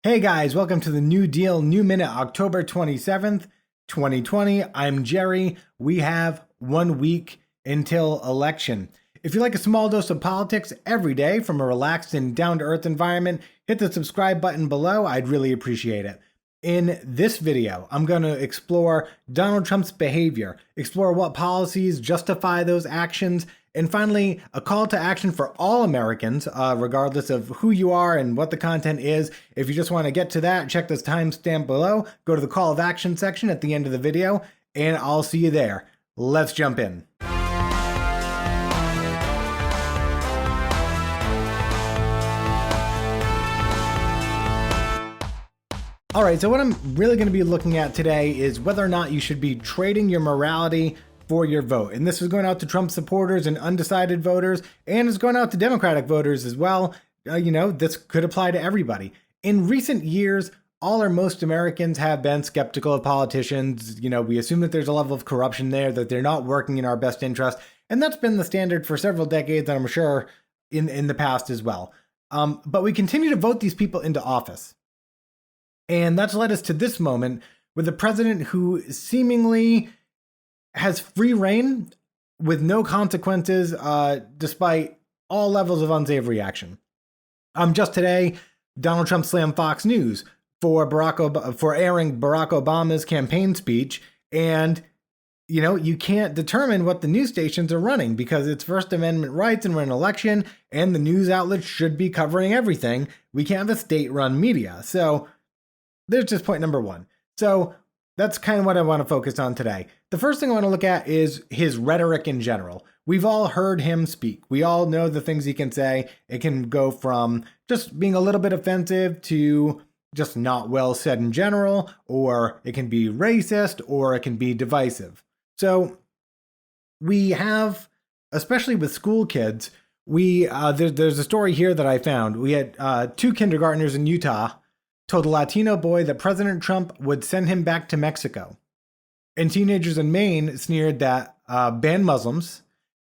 Hey guys, welcome to the New Deal New Minute, October 27th, 2020. I'm Jerry. We have 1 week until election. If you like a small dose of politics every day from a relaxed and down-to-earth environment, hit the subscribe button below. I'd really appreciate it. In this video, I'm going to explore Donald Trump's behavior, explore what policies justify those actions, and finally, a call to action for all Americans, regardless of who you are and what the content is. If you just want to get to that, check this timestamp below. Go to the call of action section at the end of the video, and I'll see you there. Let's jump in. All right, so what I'm really going to be looking at today is whether or not you should be trading your morality for your vote. And this is going out to Trump supporters and undecided voters, and it's going out to Democratic voters as well. This could apply to everybody. In recent years, all or most Americans have been skeptical of politicians. We assume that there's a level of corruption there, that they're not working in our best interest. And that's been the standard for several decades, and I'm sure in the past as well. But we continue to vote these people into office. And that's led us to this moment with a president who seemingly has free reign with no consequences, despite all levels of unsavory action. Just today, Donald Trump slammed Fox News for airing Barack Obama's campaign speech, and you can't determine what the news stations are running because it's First Amendment rights, and we're in an election, and the news outlets should be covering everything. We can't have a state-run media, so there's just point number one. So that's kind of what I want to focus on today. The first thing I want to look at is his rhetoric in general. We've all heard him speak. We all know the things he can say. It can go from just being a little bit offensive to just not well said in general, or it can be racist, or it can be divisive. So we have, especially with school kids, there's a story here that I found. We had two kindergartners in Utah told a Latino boy that President Trump would send him back to Mexico. And teenagers in Maine sneered that banned Muslims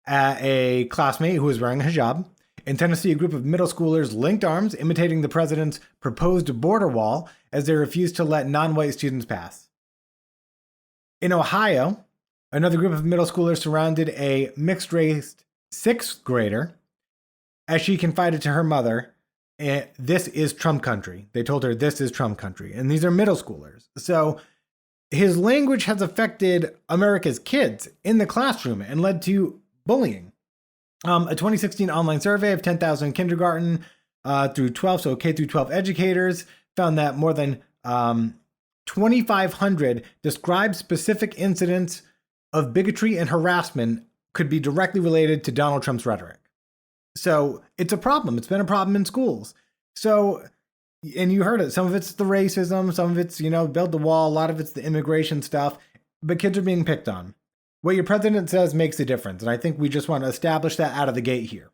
at a classmate who was wearing a hijab. In Tennessee, a group of middle schoolers linked arms, imitating the president's proposed border wall as they refused to let non-white students pass. In Ohio, another group of middle schoolers surrounded a mixed-race sixth grader as she confided to her mother, this is Trump country. They told her this is Trump country. And these are middle schoolers. So his language has affected America's kids in the classroom and led to bullying. A 2016 online survey of 10,000 kindergarten through 12, so K through 12 educators, found that more than 2,500 described specific incidents of bigotry and harassment could be directly related to Donald Trump's rhetoric. So it's a problem. It's been a problem in schools. So, and you heard it, some of it's the racism, some of it's, build the wall, a lot of it's the immigration stuff, but kids are being picked on. What your president says makes a difference. And I think we just want to establish that out of the gate here.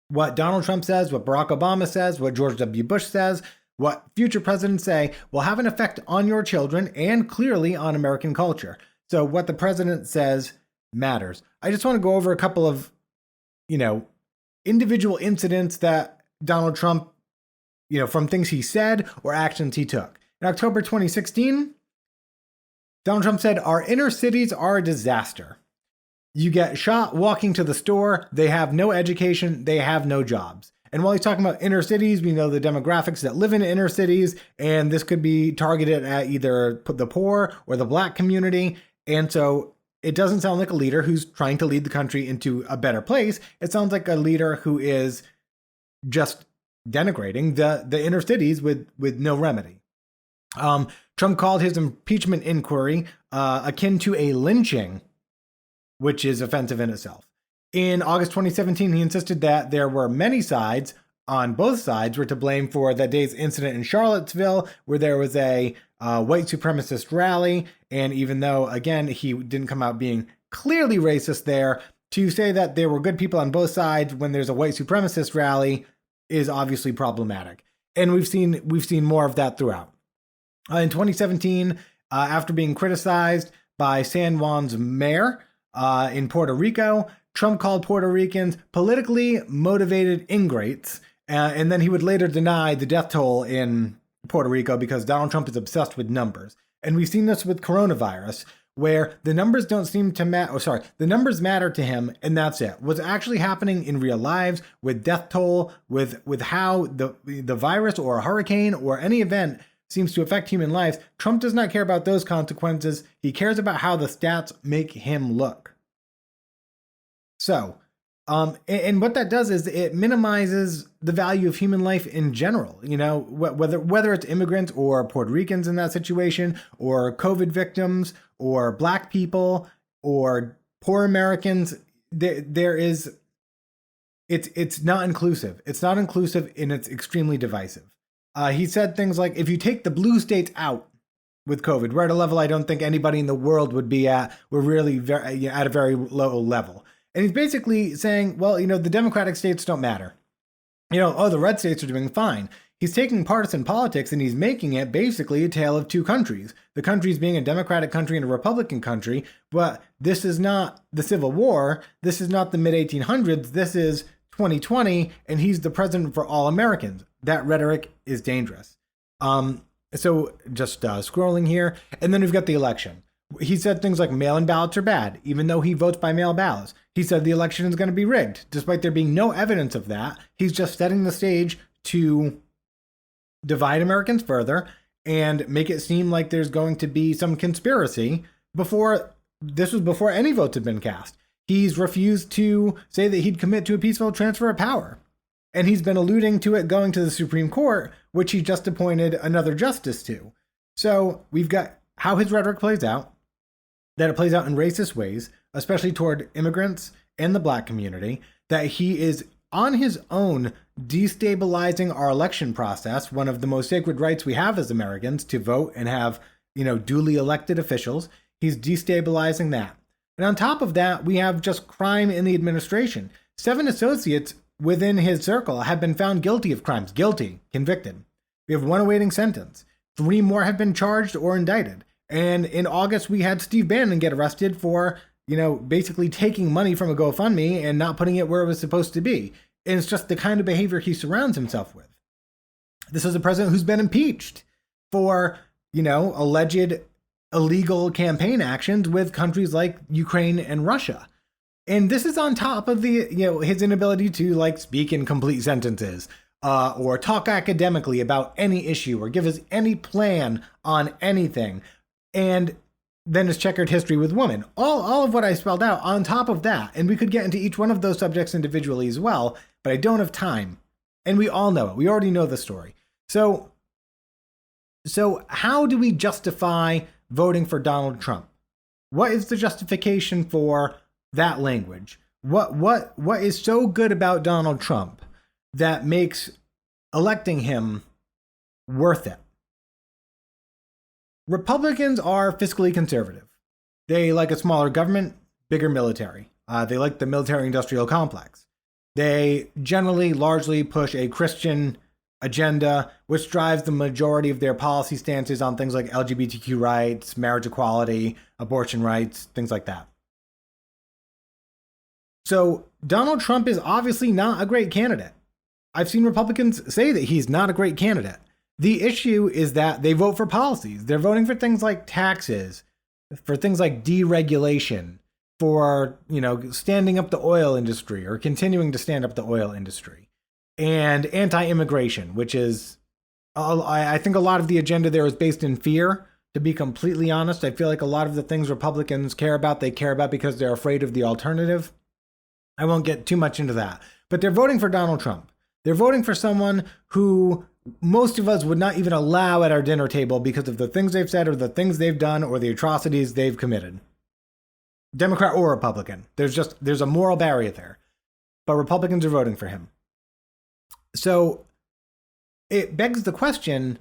What Donald Trump says, what Barack Obama says, what George W. Bush says, what future presidents say will have an effect on your children and clearly on American culture. So what the president says matters. I just want to go over a couple of, individual incidents that Donald Trump, from things he said or actions he took. In October 2016, Donald Trump said, "Our inner cities are a disaster. You get shot walking to the store. They have no education. They have no jobs." And while he's talking about inner cities, we know the demographics that live in inner cities, and this could be targeted at either the poor or the Black community. And so it doesn't sound like a leader who's trying to lead the country into a better place. It sounds like a leader who is just denigrating the inner cities with no remedy. Trump called his impeachment inquiry akin to a lynching, which is offensive in itself. In August 2017, he insisted that there were many sides, on both sides, were to blame for that day's incident in Charlottesville, where there was a white supremacist rally. And even though, again, he didn't come out being clearly racist there, to say that there were good people on both sides when there's a white supremacist rally is obviously problematic. And we've seen more of that throughout. In 2017, after being criticized by San Juan's mayor in Puerto Rico, Trump called Puerto Ricans politically motivated ingrates, and then he would later deny the death toll in Puerto Rico because Donald Trump is obsessed with numbers. And we've seen this with coronavirus, where the numbers don't seem to matter. The numbers matter to him, and that's it. What's actually happening in real lives with death toll, with how the virus or a hurricane or any event seems to affect human lives, Trump does not care about those consequences. He cares about how the stats make him look. So, and what that does is it minimizes the value of human life in general. You know, whether it's immigrants or Puerto Ricans in that situation, or COVID victims, or Black people, or poor Americans, it's not inclusive. It's not inclusive, and it's extremely divisive. He said things like, if you take the blue states out with COVID, we're at a level I don't think anybody in the world would be at. We're really at a very low level. And he's basically saying, well, you know, the Democratic states don't matter. You know, oh, the red states are doing fine. He's taking partisan politics and he's making it basically a tale of two countries. The countries being a Democratic country and a Republican country, but this is not the Civil War. This is not the mid-1800s. This is 2020, and he's the president for all Americans. That rhetoric is dangerous. So just scrolling here, and then we've got the election. He said things like mail-in ballots are bad, even though he votes by mail ballots. He said the election is going to be rigged, despite there being no evidence of that. He's just setting the stage to divide Americans further and make it seem like there's going to be some conspiracy before any votes have been cast. He's refused to say that he'd commit to a peaceful transfer of power. And he's been alluding to it going to the Supreme Court, which he just appointed another justice to. So we've got how his rhetoric plays out, that it plays out in racist ways, especially toward immigrants and the Black community, that he is on his own destabilizing our election process, one of the most sacred rights we have as Americans to vote and have, you know, duly elected officials. He's destabilizing that. And on top of that, we have just crime in the administration. 7 associates within his circle have been found guilty of crimes. Guilty, convicted. We have 1 awaiting sentence. 3 more have been charged or indicted. And in August, we had Steve Bannon get arrested for, you know, basically taking money from a GoFundMe and not putting it where it was supposed to be. And it's just the kind of behavior he surrounds himself with. This is a president who's been impeached for, you know, alleged illegal campaign actions with countries like Ukraine and Russia. And this is on top of the, you know, his inability to like speak in complete sentences, or talk academically about any issue or give us any plan on anything. And then his checkered history with women. All of what I spelled out on top of that. And we could get into each one of those subjects individually as well, but I don't have time. And we all know it. We already know the story. So how do we justify voting for Donald Trump? What is the justification for that language? What is so good about Donald Trump that makes electing him worth it? Republicans are fiscally conservative. They like a smaller government, bigger military. They like the military-industrial complex. They generally largely push a Christian agenda, which drives the majority of their policy stances on things like LGBTQ rights, marriage equality, abortion rights, things like that. So Donald Trump is obviously not a great candidate. I've seen Republicans say that he's not a great candidate. The issue is that they vote for policies. They're voting for things like taxes, for things like deregulation, for, you know, standing up the oil industry or continuing to stand up the oil industry, and anti-immigration, which is, I think a lot of the agenda there is based in fear. To be completely honest, I feel like a lot of the things Republicans care about, they care about because they're afraid of the alternative. I won't get too much into that. But they're voting for Donald Trump. They're voting for someone who most of us would not even allow at our dinner table because of the things they've said or the things they've done or the atrocities they've committed. Democrat or Republican. There's a moral barrier there. But Republicans are voting for him. So it begs the question,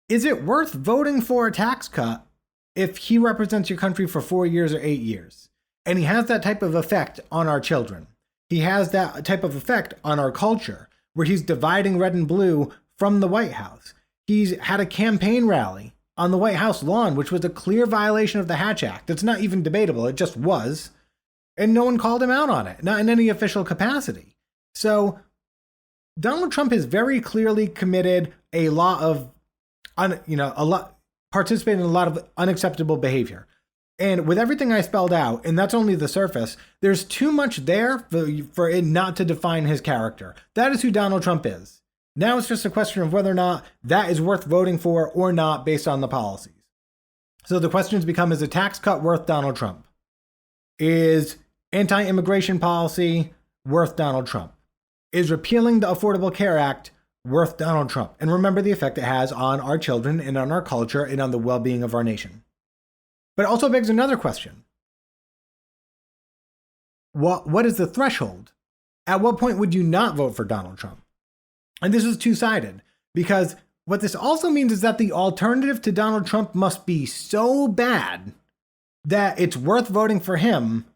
is it worth voting for a tax cut if he represents your country for 4 years or 8 years? And he has that type of effect on our children. He has that type of effect on our culture, where he's dividing red and blue from the White House. He's had a campaign rally on the White House lawn, which was a clear violation of the Hatch Act. It's not even debatable. It just was. And no one called him out on it, not in any official capacity. So Donald Trump has very clearly committed a lot of participate in a lot of unacceptable behavior. And with everything I spelled out, and that's only the surface, there's too much there for it not to define his character. That is who Donald Trump is. Now it's just a question of whether or not that is worth voting for or not based on the policies. So the questions become, is a tax cut worth Donald Trump? Is anti-immigration policy worth Donald Trump? Is repealing the Affordable Care Act worth Donald Trump? And remember the effect it has on our children and on our culture and on the well-being of our nation. But it also begs another question. What is the threshold? At what point would you not vote for Donald Trump? And this is two-sided, because what this also means is that the alternative to Donald Trump must be so bad that it's worth voting for him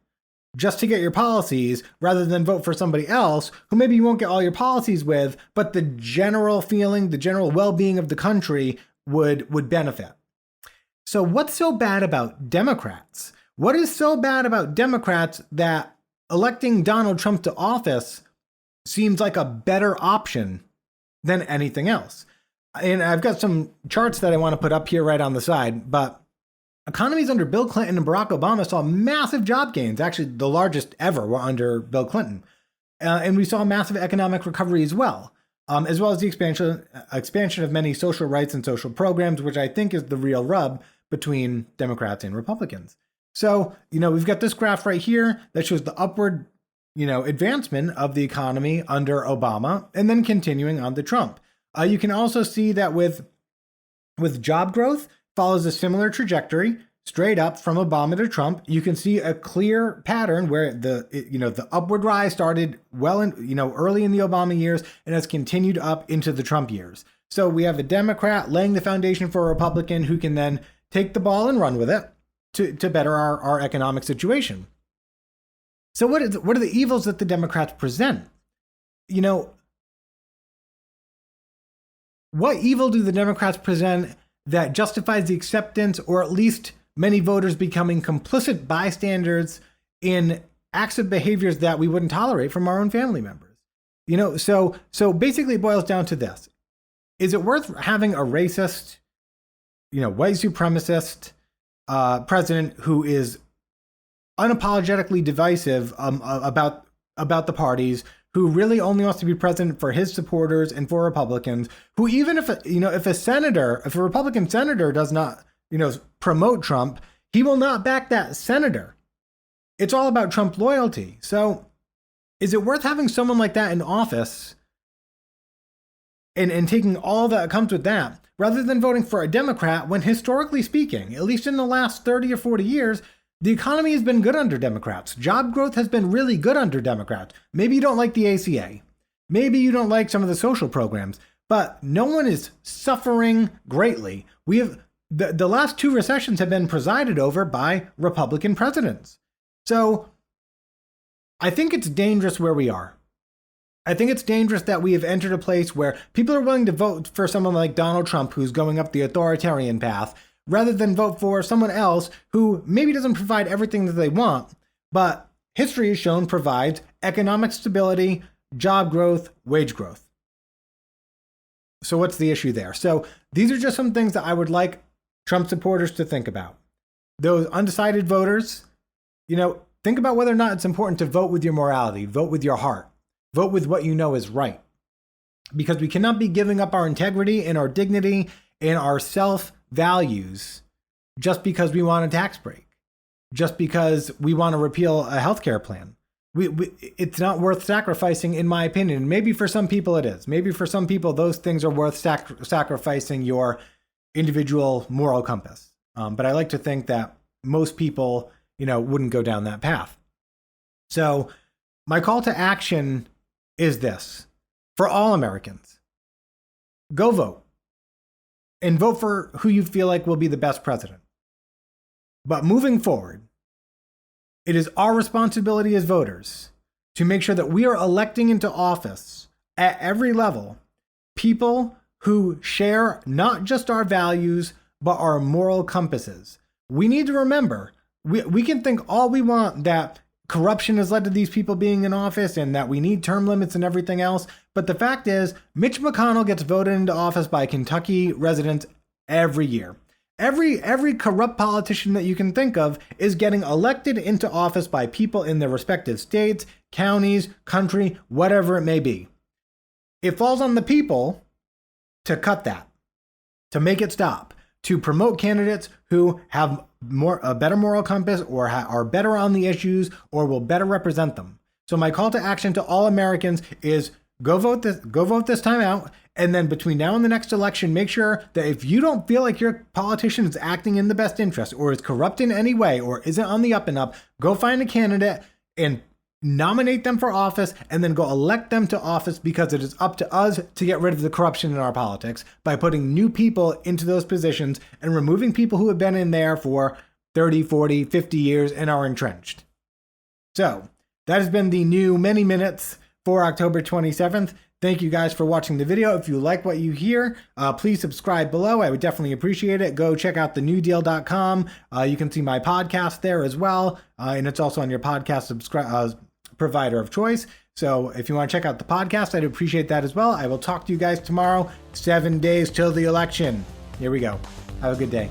just to get your policies rather than vote for somebody else who maybe you won't get all your policies with, but the general feeling, the general well-being of the country would benefit. So what's so bad about Democrats? What is so bad about Democrats that electing Donald Trump to office seems like a better option than anything else? And I've got some charts that I want to put up here right on the side, but economies under Bill Clinton and Barack Obama saw massive job gains. Actually, the largest ever were under Bill Clinton. And we saw massive economic recovery as well as the expansion of many social rights and social programs, which I think is the real rub between Democrats and Republicans. So, we've got this graph right here that shows the upward, advancement of the economy under Obama and then continuing on to Trump. You can also see that with job growth follows a similar trajectory straight up from Obama to Trump. You can see a clear pattern where the upward rise started early in the Obama years and has continued up into the Trump years. So we have a Democrat laying the foundation for a Republican who can then take the ball and run with it to better our economic situation. So what are the evils that the Democrats present? What evil do the Democrats present that justifies the acceptance, or at least many voters becoming complicit bystanders in acts of behaviors that we wouldn't tolerate from our own family members? So basically it boils down to this. Is it worth having a racist, white supremacist president who is unapologetically divisive about the parties, who really only wants to be president for his supporters and for Republicans, who even if a Republican senator does not, promote Trump, he will not back that senator. It's all about Trump loyalty. So is it worth having someone like that in office and taking all that comes with that, rather than voting for a Democrat when, historically speaking, at least in the last 30 or 40 years, the economy has been good under Democrats. Job growth has been really good under Democrats. Maybe you don't like the ACA. Maybe you don't like some of the social programs, but no one is suffering greatly. We have the last two recessions have been presided over by Republican presidents. So I think it's dangerous where we are. I think it's dangerous that we have entered a place where people are willing to vote for someone like Donald Trump, who's going up the authoritarian path, rather than vote for someone else who maybe doesn't provide everything that they want, but history has shown provides economic stability, job growth, wage growth. So what's the issue there? So these are just some things that I would like Trump supporters to think about. Those undecided voters, think about whether or not it's important to vote with your morality, vote with your heart, vote with what you know is right. Because we cannot be giving up our integrity and our dignity and our self-values just because we want a tax break, just because we want to repeal a healthcare plan. It's not worth sacrificing, in my opinion. Maybe for some people it is. Maybe for some people those things are worth sacrificing your individual moral compass. But I like to think that most people, wouldn't go down that path. So my call to action is this: for all Americans, go vote. And vote for who you feel like will be the best president. But moving forward, it is our responsibility as voters to make sure that we are electing into office at every level people who share not just our values, but our moral compasses. We need to remember, we can think all we want that corruption has led to these people being in office and that we need term limits and everything else. But the fact is, Mitch McConnell gets voted into office by Kentucky residents every year. Every corrupt politician that you can think of is getting elected into office by people in their respective states, counties, country, whatever it may be. It falls on the people to cut that, to make it stop, to promote candidates who have a better moral compass or are better on the issues or will better represent them. So my call to action to all Americans is go vote this time out. And then between now and the next election, make sure that if you don't feel like your politician is acting in the best interest or is corrupt in any way or isn't on the up and up, go find a candidate and nominate them for office and then go elect them to office, because it is up to us to get rid of the corruption in our politics by putting new people into those positions and removing people who have been in there for 30, 40, 50 years and are entrenched. So that has been the new Many Minutes for October 27th. Thank you guys for watching the video. If you like what you hear, please subscribe below. I would definitely appreciate it. Go check out thenewdeal.com. You can see my podcast there as well. And it's also on your podcast provider of choice. So if you want to check out the podcast, I'd appreciate that as well. I will talk to you guys tomorrow, 7 days till the election. Here we go. Have a good day.